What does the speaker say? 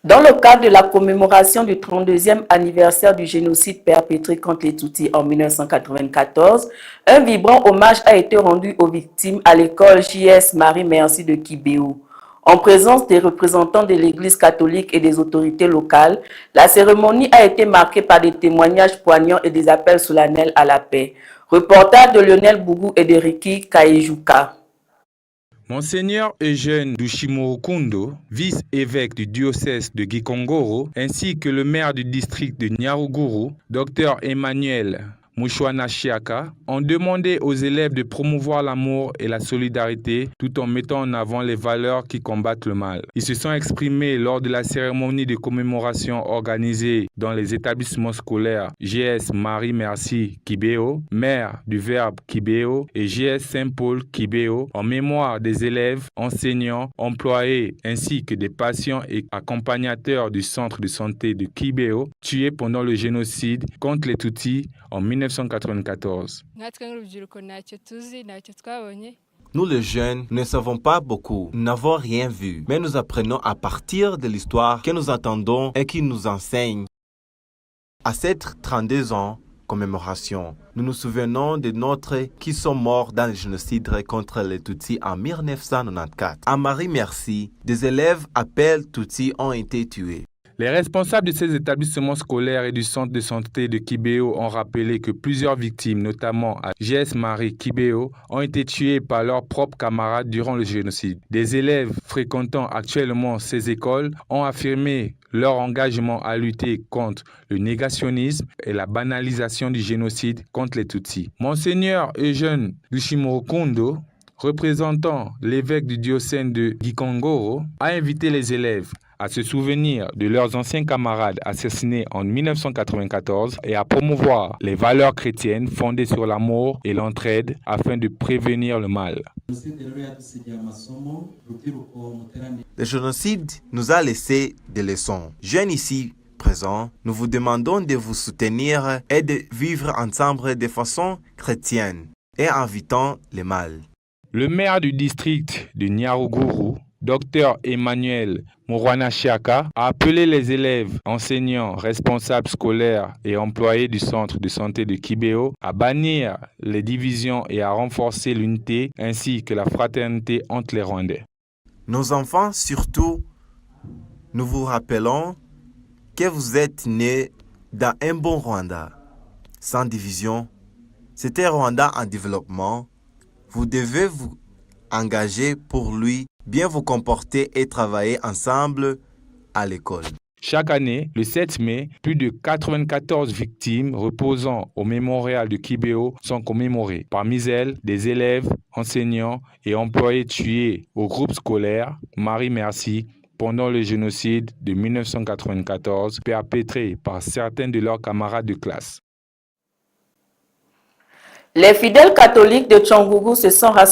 Dans le cadre de la commémoration du 32e anniversaire du génocide perpétré contre les Tutsis en 1994, un vibrant hommage a été rendu aux victimes à l'école JS Marie Merci de Kibéo. En présence des représentants de l'Église catholique et des autorités locales, la cérémonie a été marquée par des témoignages poignants et des appels solennels à la paix. Reportage de Lionel Bougou et de Ricky Kaejuka. Monseigneur Eugène Dushimorukundo, vice-évêque du diocèse de Gikongoro, ainsi que le maire du district de Nyaruguru, Dr Emmanuel Mushwanashiaka, ont demandé aux élèves de promouvoir l'amour et la solidarité tout en mettant en avant les valeurs qui combattent le mal. Ils se sont exprimés lors de la cérémonie de commémoration organisée dans les établissements scolaires JS Marie Merci Kibéo, Mère du Verbe Kibéo et JS Saint-Paul Kibéo en mémoire des élèves, enseignants, employés ainsi que des patients et accompagnateurs du centre de santé de Kibéo tués pendant le génocide contre les Tutsis en 1994. Nous les jeunes ne savons pas beaucoup, nous n'avons rien vu, mais nous apprenons à partir de l'histoire que nous entendons et qui nous enseigne. À cette 32 ans commémoration, nous nous souvenons de notre qui sont morts dans le génocide contre les Tutsis en 1994. À Marie Merci, des élèves appelés Tutsis ont été tués. Les responsables de ces établissements scolaires et du centre de santé de Kibéo ont rappelé que plusieurs victimes, notamment à JS Marie Kibéo, ont été tuées par leurs propres camarades durant le génocide. Des élèves fréquentant actuellement ces écoles ont affirmé leur engagement à lutter contre le négationnisme et la banalisation du génocide contre les Tutsis. Monseigneur Eugène Dushimorukundo, représentant l'évêque du diocèse de Gikongoro, a invité les élèves à se souvenir de leurs anciens camarades assassinés en 1994 et à promouvoir les valeurs chrétiennes fondées sur l'amour et l'entraide afin de prévenir le mal. Le génocide nous a laissé des leçons. Jeunes ici présents, nous vous demandons de vous soutenir et de vivre ensemble de façon chrétienne et évitant le mal. Le maire du district de Nyaruguru, Dr Emmanuel Mushwanashiaka, a appelé les élèves, enseignants, responsables scolaires et employés du centre de santé de Kibéo à bannir les divisions et à renforcer l'unité ainsi que la fraternité entre les Rwandais. Nos enfants, surtout, nous vous rappelons que vous êtes nés dans un bon Rwanda, sans division. C'est un Rwanda en développement. Vous devez vous engager pour lui, bien vous comporter et travailler ensemble à l'école. Chaque année, le 7 mai, plus de 94 victimes reposant au mémorial de Kibéo sont commémorées. Parmi elles, des élèves, enseignants et employés tués au groupe scolaire Marie Merci pendant le génocide de 1994 perpétré par certains de leurs camarades de classe. Les fidèles catholiques de Tchangougou se sont rassemblés